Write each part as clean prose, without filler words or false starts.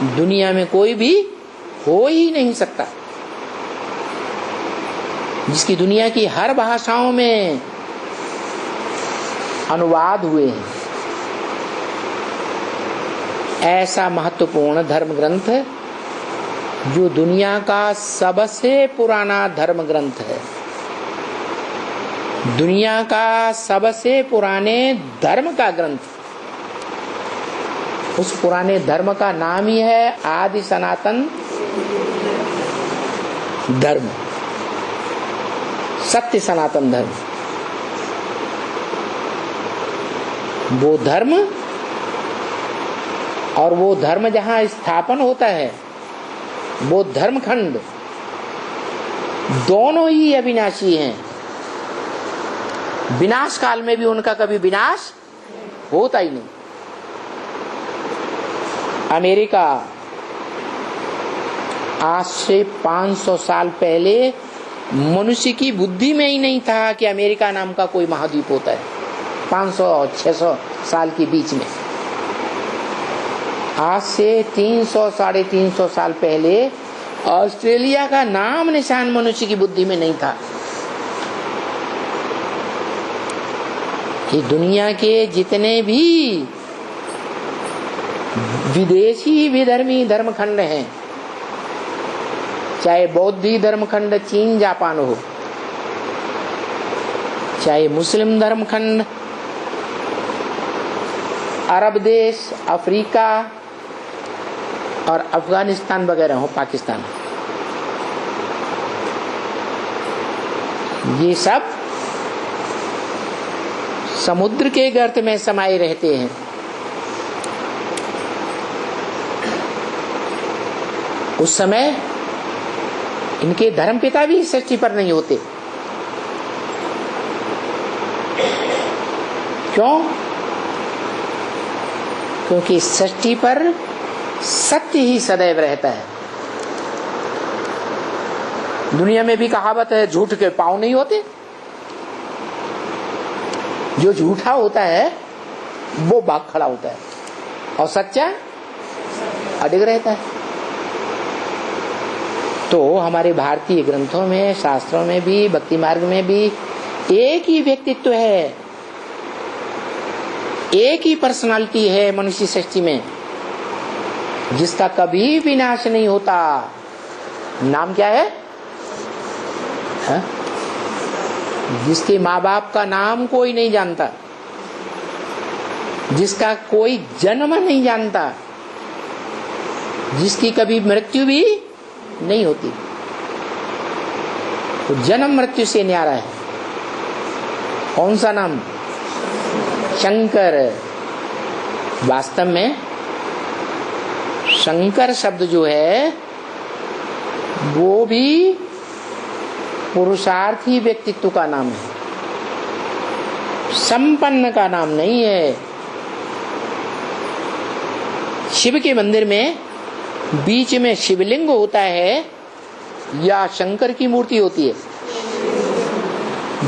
दुनिया में कोई भी हो ही नहीं सकता, जिसकी दुनिया की हर भाषाओं में अनुवाद हुए हैं। ऐसा महत्वपूर्ण धर्म ग्रंथ जो दुनिया का सबसे पुराना धर्म ग्रंथ है, दुनिया का सबसे पुराने धर्म का ग्रंथ, उस पुराने धर्म का नाम ही है आदि सनातन धर्म, सत्य सनातन धर्म। वो धर्म और वो धर्म जहां स्थापन होता है, वो धर्मखंड दोनों ही अविनाशी हैं। विनाश काल में भी उनका कभी विनाश होता ही नहीं। अमेरिका आज से 500 साल पहले मनुष्य की बुद्धि में ही नहीं था कि अमेरिका नाम का कोई महाद्वीप होता है। 500 और 600 साल के बीच में, आज से 300 साढ़े 300 साल पहले ऑस्ट्रेलिया का नाम निशान मनुष्य की बुद्धि में नहीं था। ये दुनिया के जितने भी विदेशी विधर्मी धर्मखंड हैं, चाहे बौद्धी धर्मखंड चीन जापान हो, चाहे मुस्लिम धर्मखंड अरब देश अफ्रीका और अफगानिस्तान वगैरह हो, पाकिस्तान, ये सब समुद्र के गर्त में समाये रहते हैं। उस समय इनके धर्मपिता भी सृष्टि पर नहीं होते। क्यों? क्योंकि सृष्टि पर सत्य ही सदैव रहता है। दुनिया में भी कहावत है, झूठ के पांव नहीं होते। जो झूठा होता है वो भाग खड़ा होता है और सच्चा अडिग रहता है। तो हमारे भारतीय ग्रंथों में, शास्त्रों में भी, भक्ति मार्ग में भी एक ही व्यक्तित्व है, एक ही पर्सनालिटी है मनुष्य सृष्टि में, जिसका कभी विनाश नहीं होता। नाम क्या है? हा? जिसके माँ बाप का नाम कोई नहीं जानता, जिसका कोई जन्म नहीं जानता, जिसकी कभी मृत्यु भी नहीं होती, तो जन्म मृत्यु से न्यारा है। कौन सा नाम? शंकर। वास्तव में शंकर शब्द जो है वो भी पुरुषार्थी व्यक्तित्व का नाम है, संपन्न का नाम नहीं है। शिव के मंदिर में बीच में शिवलिंग होता है या शंकर की मूर्ति होती है?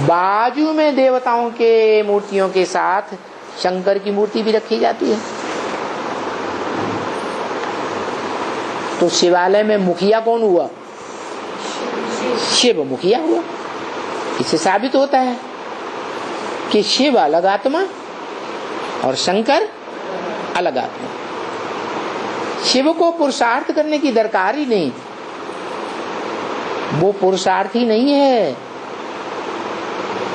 बाजू में देवताओं के मूर्तियों के साथ शंकर की मूर्ति भी रखी जाती है। तो शिवालय में मुखिया कौन हुआ? शिव मुखिया हुआ। इससे साबित होता है कि शिव अलग आत्मा और शंकर अलग आत्मा। शिव को पुरुषार्थ करने की दरकार ही नहीं, वो पुरुषार्थी नहीं है,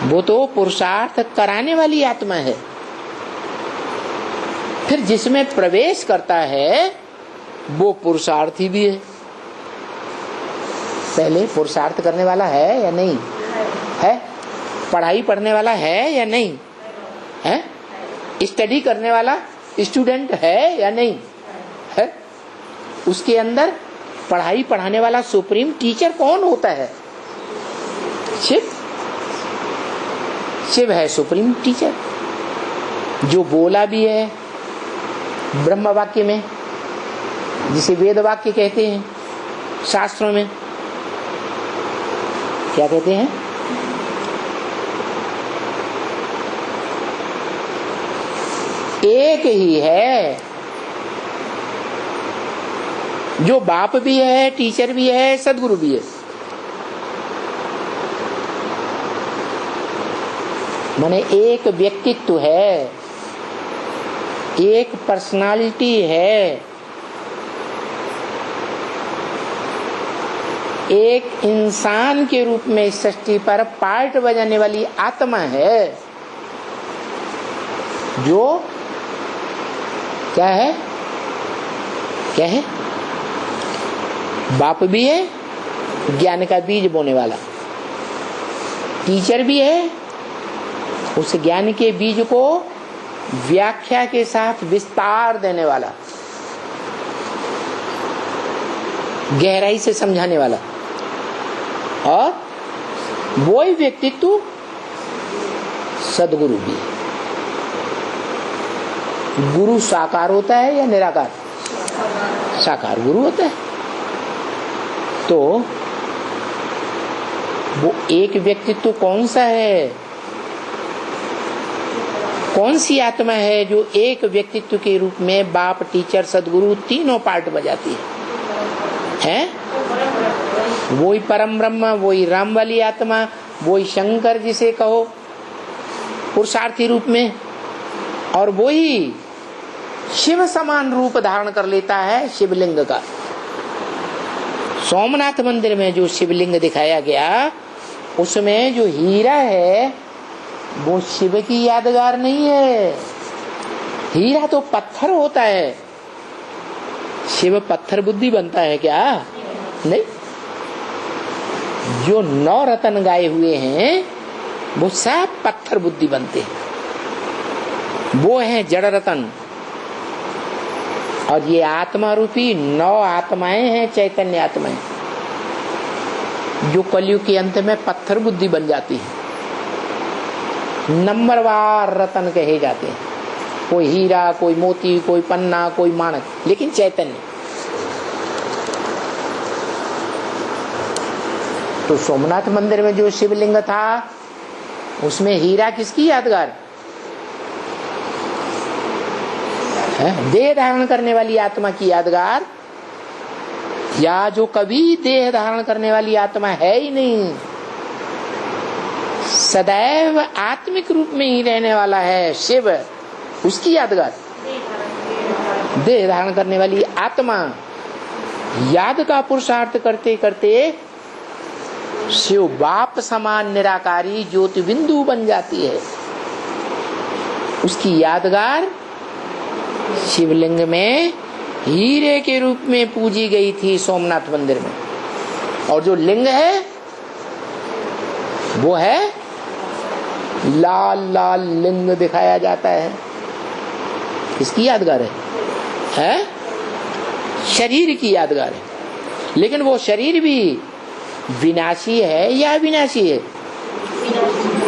वो तो पुरुषार्थ कराने वाली आत्मा है। फिर जिसमें प्रवेश करता है वो पुरुषार्थी भी है। पहले पुरुषार्थ करने वाला है या नहीं है? पढ़ाई पढ़ने वाला है या नहीं है? स्टडी करने वाला स्टूडेंट है या नहीं है? उसके अंदर पढ़ाई पढ़ाने वाला सुप्रीम टीचर कौन होता है? शिव। शिव है सुप्रीम टीचर, जो बोला भी है ब्रह्म वाक्य में, जिसे वेद वाक्य कहते हैं। शास्त्रों में क्या कहते हैं? एक ही है, जो बाप भी है, टीचर भी है, सदगुरु भी है। माने एक व्यक्तित्व है, एक पर्सनालिटी है, एक इंसान के रूप में इस सृष्टि पर पार्ट बजाने वाली आत्मा है, जो क्या है, क्या है? बाप भी है, ज्ञान का बीज बोने वाला, टीचर भी है, उस ज्ञान के बीज को व्याख्या के साथ विस्तार देने वाला, गहराई से समझाने वाला, और वही व्यक्तित्व सदगुरु भी है। गुरु साकार होता है या निराकार? साकार गुरु होता है। तो वो एक व्यक्तित्व कौन सा है, कौन सी आत्मा है जो एक व्यक्तित्व के रूप में बाप, टीचर, सदगुरु तीनों पार्ट बजाती है? वही परम ब्रह्म, वही राम वाली आत्मा, वही शंकर जिसे कहो पुरुषार्थी रूप में, और वही शिव समान रूप धारण कर लेता है शिवलिंग का। सोमनाथ मंदिर में जो शिवलिंग दिखाया गया, उसमें जो हीरा है वो शिव की यादगार नहीं है। हीरा तो पत्थर होता है। शिव पत्थर बुद्धि बनता है क्या? नहीं। जो 9 रतन गाए हुए हैं वो सब पत्थर बुद्धि बनते हैं। वो है जड़ रतन। और ये आत्मा रूपी 9 आत्माएं हैं, चैतन्य आत्माएं, जो कलयुग के अंत में पत्थर बुद्धि बन जाती है। नंबरवार रतन कहे जाते हैं, कोई हीरा, कोई मोती, कोई पन्ना, कोई माणक, लेकिन चैतन्य। तो सोमनाथ मंदिर में जो शिवलिंग था उसमें हीरा किसकी यादगार है? देह धारण करने वाली आत्मा की यादगार, या जो कभी देह धारण करने वाली आत्मा है ही नहीं, सदैव आत्मिक रूप में ही रहने वाला है शिव, उसकी यादगार। देह धारण करने वाली आत्मा याद का पुरुषार्थ करते करते शिव बाप समान निराकारी ज्योति बिंदु बन जाती है। उसकी यादगार शिवलिंग में हीरे के रूप में पूजी गई थी सोमनाथ मंदिर में। और जो लिंग है वो है लाल लाल लिंग दिखाया जाता है। इसकी यादगार है? शरीर की यादगार है। लेकिन वो शरीर भी विनाशी है या अविनाशी है?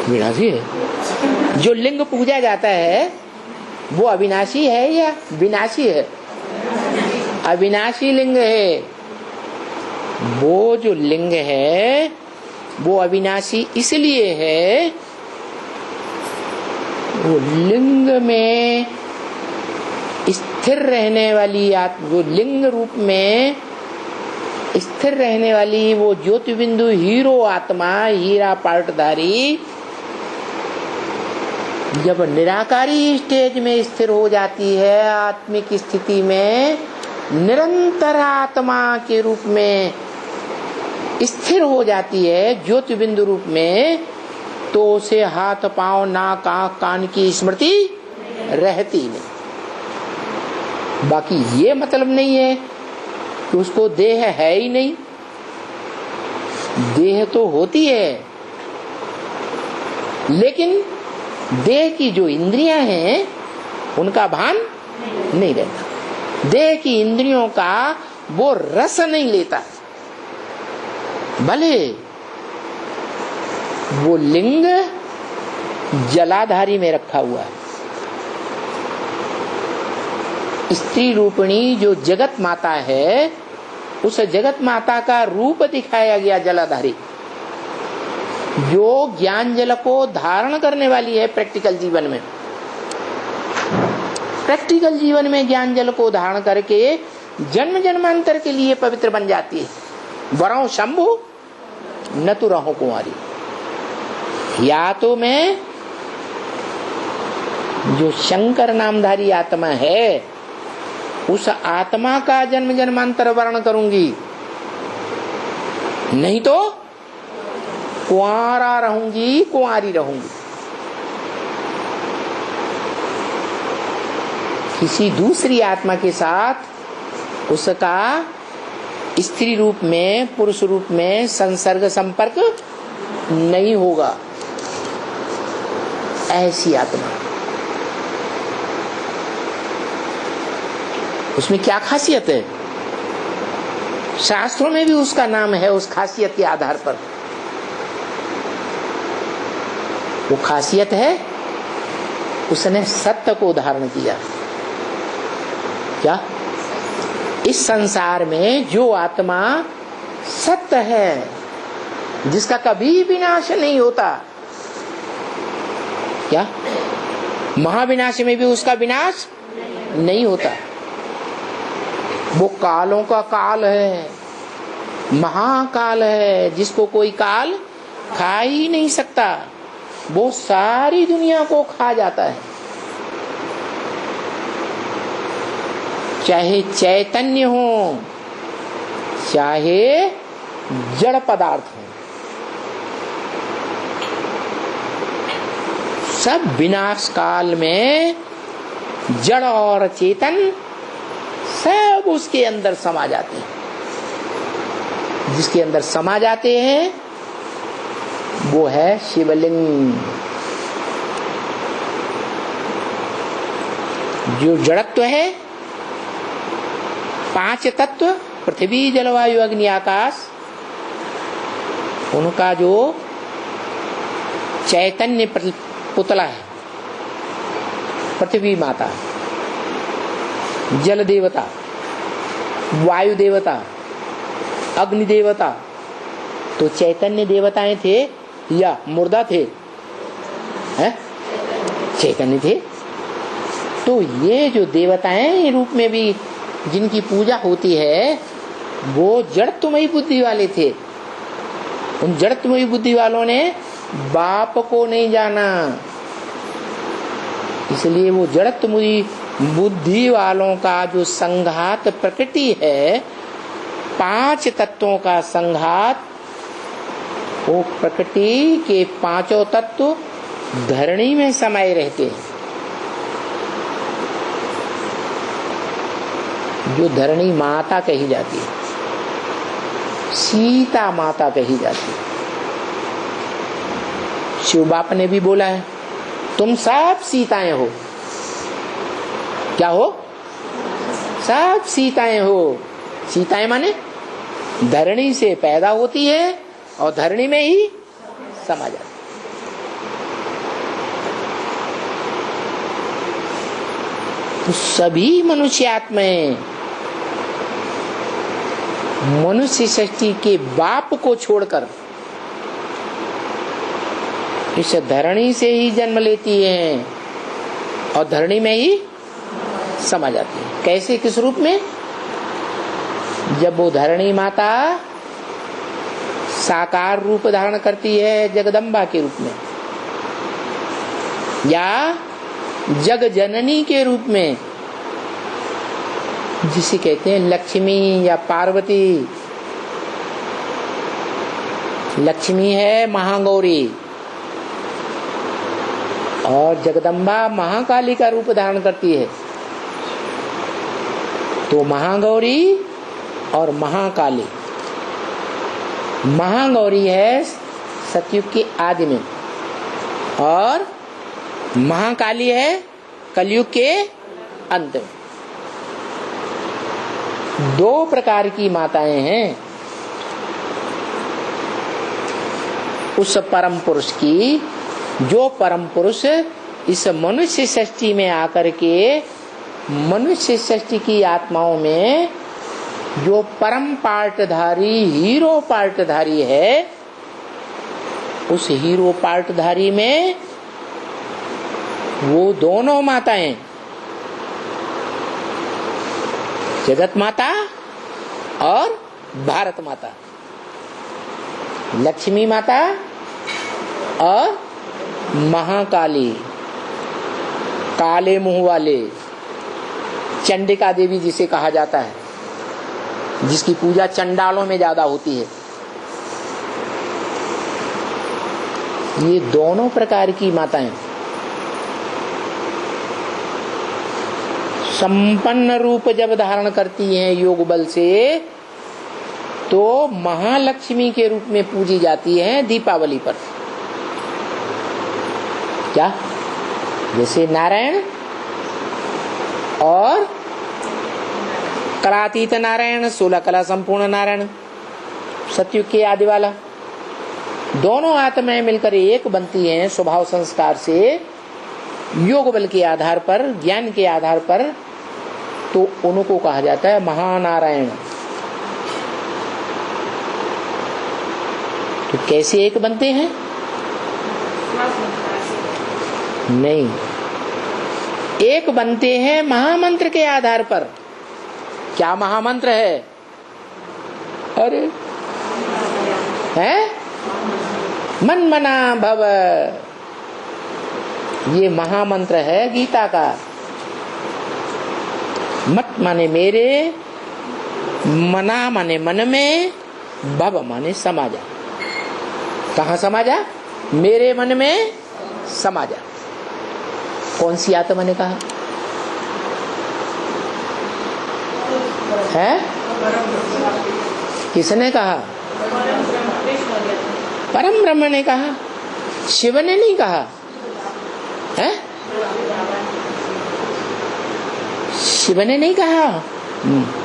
विनाशी है। जो लिंग पूजा जाता है वो अविनाशी है या विनाशी है? अविनाशी लिंग है। वो जो लिंग है वो अविनाशी इसलिए है, वो लिंग में स्थिर रहने वाली वो लिंग रूप में स्थिर रहने वाली वो ज्योति बिंदु हीरो आत्मा, हीरा पार्टधारी, जब निराकारी स्टेज में स्थिर हो जाती है, आत्मिक स्थिति में निरंतर आत्मा के रूप में स्थिर हो जाती है ज्योति बिंदु रूप में, तो उसे हाथ पांव नाक आंख कान की स्मृति रहती नहीं। बाकी ये मतलब नहीं है कि उसको देह है ही नहीं। देह तो होती है, लेकिन देह की जो इंद्रियां हैं उनका भान नहीं रहता। देह की इंद्रियों का वो रस नहीं लेता। भले वो लिंग जलाधारी में रखा हुआ है। स्त्री रूपिणी जो जगत माता है, उस जगत माता का रूप दिखाया गया जलाधारी, जो ज्ञान जल को धारण करने वाली है प्रैक्टिकल जीवन में। प्रैक्टिकल जीवन में ज्ञान जल को धारण करके जन्म जन्मांतर के लिए पवित्र बन जाती है। वरों शंभु न तो रहूं कुंवारी। या तो मैं जो शंकर नामधारी आत्मा है उस आत्मा का जन्म जन्मांतर वर्ण करूंगी, नहीं तो कुंवारा रहूंगी, कुंवारी रहूंगी। किसी दूसरी आत्मा के साथ उसका स्त्री रूप में, पुरुष रूप में संसर्ग संपर्क नहीं होगा। ऐसी आत्मा, उसमें क्या खासियत है? शास्त्रों में भी उसका नाम है उस खासियत के आधार पर। वो खासियत है उसने सत्य को धारण किया। क्या? इस संसार में जो आत्मा सत्य है, जिसका कभी विनाश नहीं होता, क्या महाविनाश में भी उसका विनाश नहीं होता, वो कालों का काल है, महाकाल है, जिसको कोई काल खा ही नहीं सकता। वो सारी दुनिया को खा जाता है, चाहे चैतन्य हो चाहे जड़ पदार्थ हो, सब विनाश काल में जड़ और चेतन सब उसके अंदर समा जाते हैं। जिसके अंदर समा जाते हैं वो है शिवलिंग। जो जड़त्व है, पांच तत्व पृथ्वी जल वायु अग्नि आकाश, उनका जो चैतन्य पुतला है, पृथ्वी माता, जल देवता, वायु देवता, अग्नि देवता, तो चैतन्य देवताएं थे या मुर्दा थे? हैं? चैतन्य थे। तो ये जो देवताएं रूप में भी जिनकी पूजा होती है वो जड़त्वमयी बुद्धि वाले थे। उन जड़त्वमयी बुद्धि वालों ने बाप को नहीं जाना, इसलिए वो जड़त्वमयी बुद्धि वालों का जो संघात प्रकृति है, पांच तत्वों का संघात, वो प्रकृति के पांचों तत्व धरणी में समाये रहते हैं। जो धरणी माता कही जाती है, सीता माता कही जाती है। शिव बाप ने भी बोला है, तुम सब सीताएं हो। क्या हो? सब सीताएं हो। सीताएं माने धरणी से पैदा होती है और धरणी में ही समा जाती है। तो सभी मनुष्य आत्माएं मनुष्य सृष्टि के बाप को छोड़कर इस धरणी से ही जन्म लेती हैं और धरणी में ही समा जाती है। कैसे, किस रूप में? जब वो धरणी माता साकार रूप धारण करती है जगदम्बा के रूप में या जग जननी के रूप में, जिसे कहते हैं लक्ष्मी या पार्वती। लक्ष्मी है महागौरी और जगदम्बा महाकाली का रूप धारण करती है। तो महागौरी और महाकाली, महागौरी है सतयुग के आदि में और महाकाली है कलयुग के अंत में। दो प्रकार की माताएं हैं उस परम पुरुष की, जो परम पुरुष इस मनुष्य सृष्टि में आकर के मनुष्य सृष्टि की आत्माओं में जो परम पार्टधारी, हीरो पार्टधारी है, उस हीरो पार्टधारी में वो दोनों माताएं जगत माता और भारत माता, लक्ष्मी माता और महाकाली, काले मुंह वाले, चंडिका देवी जिसे कहा जाता है, जिसकी पूजा चंडालों में ज्यादा होती है। ये दोनों प्रकार की माताएं संपन्न रूप जब धारण करती हैं योग बल से, तो महालक्ष्मी के रूप में पूजी जाती है दीपावली पर। क्या? जैसे नारायण और कलातीत नारायण, 16 कला संपूर्ण नारायण, सतयुग के आदि वाला, दोनों आत्माएं मिलकर एक बनती हैं स्वभाव संस्कार से, योग बल के आधार पर, ज्ञान के आधार पर, तो उनको कहा जाता है महानारायण। तो कैसे एक बनते हैं? नहीं, एक बनते हैं महामंत्र के आधार पर। क्या महामंत्र है? अरे है मन मना भव, ये महामंत्र है गीता का। मत माने मेरे, मना माने मन में, भव माने समा जा। कहाँ समा जा? मेरे मन में समा जा। कौन सी आत्मा ने कहा है? किसने कहा? परम ब्रह्म ने कहा, शिव ने नहीं कहा है? शिव ने नहीं कहा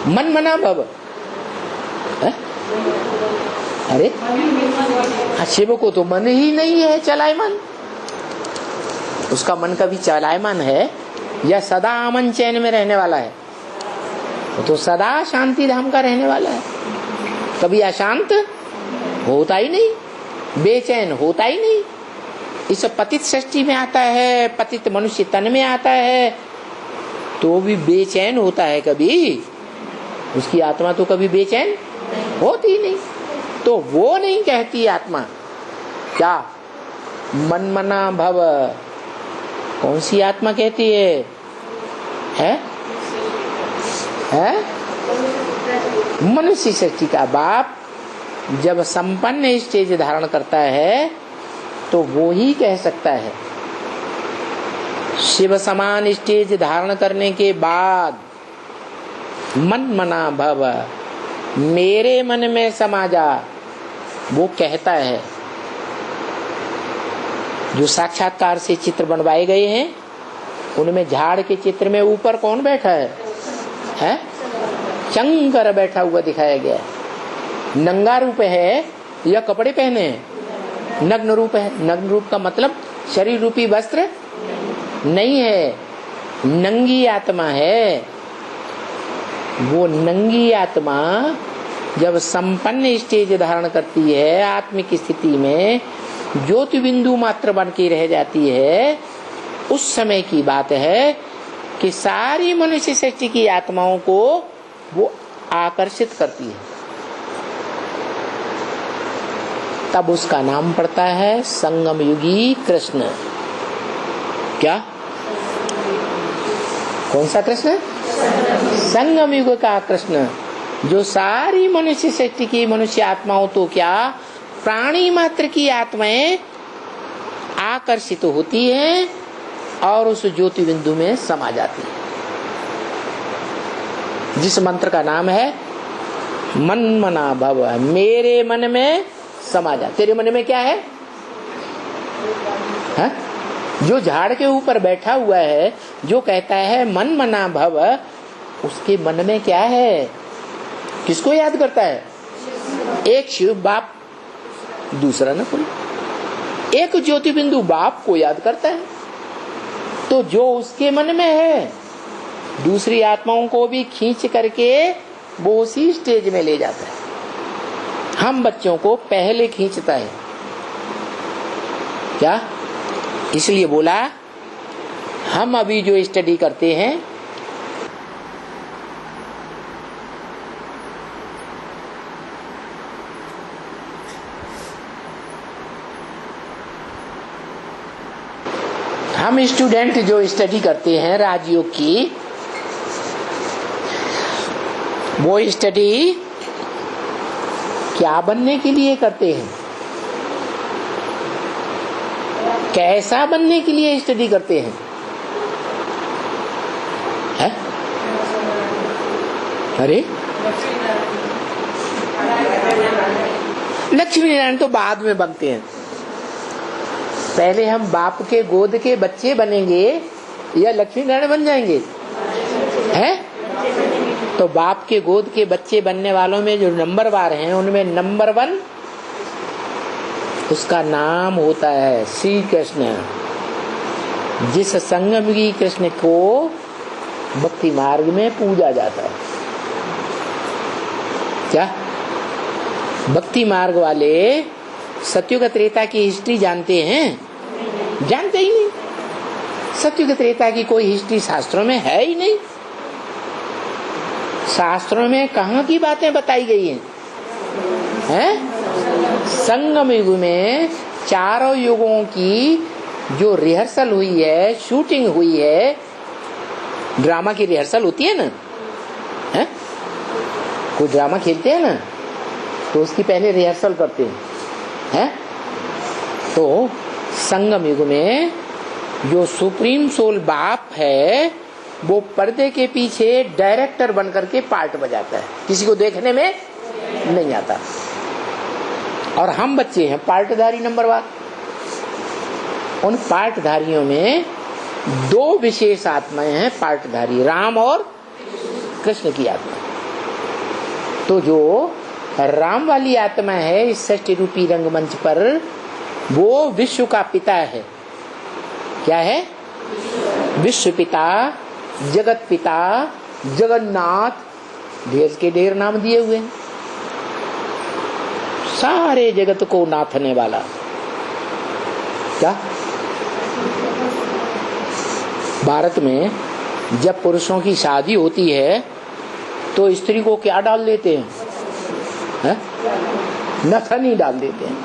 मन मना भव है? अरे शिव को तो मन ही नहीं है चलायमान। उसका मन कभी चलायमान है या सदा अमन चैन में रहने वाला है? वो तो सदा शांति धाम का रहने वाला है, कभी अशांत होता ही नहीं, बेचैन होता ही नहीं। इस पतित सृष्टि में आता है, पतित मनुष्य तन में आता है, तो भी बेचैन होता है कभी। उसकी आत्मा तो कभी बेचैन होती नहीं। तो वो नहीं कहती आत्मा क्या मन मना भव। कौन सी आत्मा कहती है? मनुष्य सृष्टि का बाप जब संपन्न स्टेज धारण करता है तो वो ही कह सकता है। शिव समान स्टेज धारण करने के बाद मन मना भव, मेरे मन में समा जा, वो कहता है। जो साक्षात्कार से चित्र बनवाए गए हैं उनमें झाड़ के चित्र में ऊपर कौन बैठा है? शंकर बैठा हुआ दिखाया गया है। नंगा रूप है या कपड़े पहने हैं? नग्न रूप है। नग्न रूप का मतलब शरीर रूपी वस्त्र नहीं है, नंगी आत्मा है। वो नंगी आत्मा जब संपन्न स्टेज धारण करती है आत्मिक स्थिति में, ज्योति बिंदु मात्र बन के रह जाती है, उस समय की बात है कि सारी मनुष्य सृष्टि की आत्माओं को वो आकर्षित करती है। तब उसका नाम पड़ता है संगम युगी कृष्ण। क्या? कौन सा कृष्ण? संगम युग का कृष्ण, जो सारी मनुष्य सृष्टि की मनुष्य आत्माओं तो क्या प्राणी मात्र की आत्माएं आकर्षित होती हैं और उस ज्योति बिंदु में समा जाती है, जिस मंत्र का नाम है मन मना भव। मेरे मन में समा जा। तेरे मन में क्या है? जो झाड़ के ऊपर बैठा हुआ है, जो कहता है मन मना भव, उसके मन में क्या है? किसको याद करता है? एक शिव बाप, दूसरा न कोई। एक ज्योति बिंदु बाप को याद करता है। तो जो उसके मन में है, दूसरी आत्माओं को भी खींच करके वो उसी स्टेज में ले जाता है। हम बच्चों को पहले खींचता है। क्या? इसलिए बोला हम अभी जो स्टडी करते हैं हम स्टूडेंट जो स्टडी करते हैं राजयोग की, वो स्टडी क्या बनने के लिए करते हैं? कैसा बनने के लिए स्टडी करते हैं? है? अरे लक्ष्मी नारायण तो बाद में बनते हैं। पहले हम बाप के गोद के बच्चे बनेंगे या लक्ष्मी नारायण बन जाएंगे? हैं? तो बाप के गोद के बच्चे बनने वालों में जो नंबर वार हैं, उनमें नंबर 1 उसका नाम होता है श्री कृष्ण। जिस संगमगी कृष्ण को भक्ति मार्ग में पूजा जाता है। क्या भक्ति मार्ग वाले सत्युग त्रेता की हिस्ट्री जानते हैं? जानते ही नहीं। सत्युग त्रेता की कोई हिस्ट्री शास्त्रों में है ही नहीं। शास्त्रों में कहाँ की बातें बताई गई हैं? संगम युग में चारों युगों की जो रिहर्सल हुई है, शूटिंग हुई है, ड्रामा की रिहर्सल होती है ना, है? कोई ड्रामा खेलते हैं ना, तो उसकी पहले रिहर्सल करते हैं। तो संगम युग में जो सुप्रीम सोल बाप है, वो पर्दे के पीछे डायरेक्टर बनकर के पार्ट बजाता है, किसी को देखने में नहीं आता। और हम बच्चे हैं पार्टधारी नंबर 1। उन पार्टधारियों में 2 विशेष आत्माएं हैं पार्टधारी, राम और कृष्ण की आत्मा। तो जो राम वाली आत्मा है इस सृष्टि रूपी रंगमंच पर, वो विश्व का पिता है। क्या है? विश्व पिता, जगत पिता, जगन्नाथ, ढेर के ढेर नाम दिए हुए हैं। सारे जगत को नाथने वाला। क्या भारत में जब पुरुषों की शादी होती है तो स्त्री को क्या डाल देते हैं? नथनी डाल देते हैं।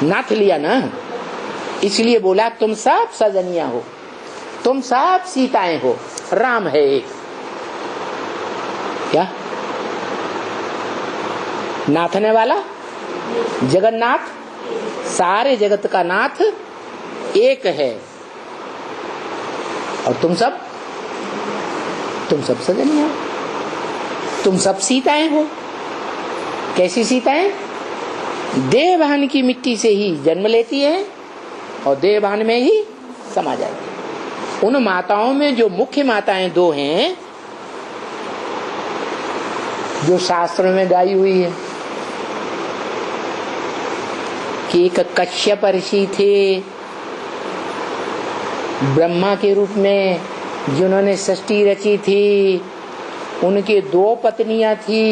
नाथ लिया ना, इसलिए बोला तुम सब सजनिया हो, तुम सब सीताएं हो, राम है एक। क्या नाथने वाला जगन्नाथ, सारे जगत का नाथ एक है। और तुम सब सजनिया हो, तुम सब सीताएं हो। कैसी सीताएं? देवभान की मिट्टी से ही जन्म लेती है और देवभान में ही समा जाती है। उन माताओं में जो मुख्य माताएं 2 हैं, जो शास्त्र में गाई हुई है कि एक कश्यप ऋषि थे ब्रह्मा के रूप में, जिन्होंने सृष्टि रची थी। उनके 2 पत्नियां थी,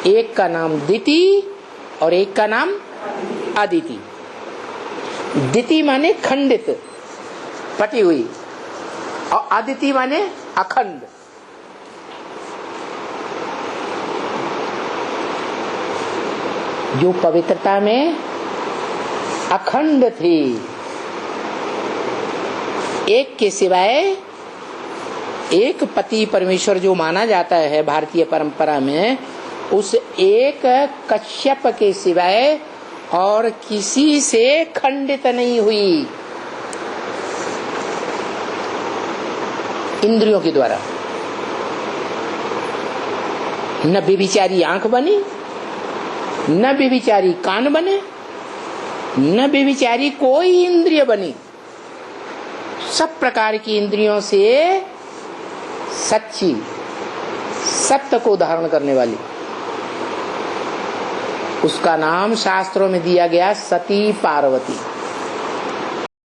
एक का नाम दिति और एक का नाम अदिति। दिति माने खंडित, पटी हुई, और अदिति माने अखंड। जो पवित्रता में अखंड थी, एक के सिवाय एक पति परमेश्वर जो माना जाता है भारतीय परंपरा में, उस एक कश्यप के सिवाय और किसी से खंडित नहीं हुई इंद्रियों के द्वारा। न व्यभिचारी आंख बनी, न व्यभिचारी कान बने, न व्यभिचारी कोई इंद्रिय बनी। सब प्रकार की इंद्रियों से सच्ची, सत्य को धारण करने वाली, उसका नाम शास्त्रों में दिया गया सती पार्वती।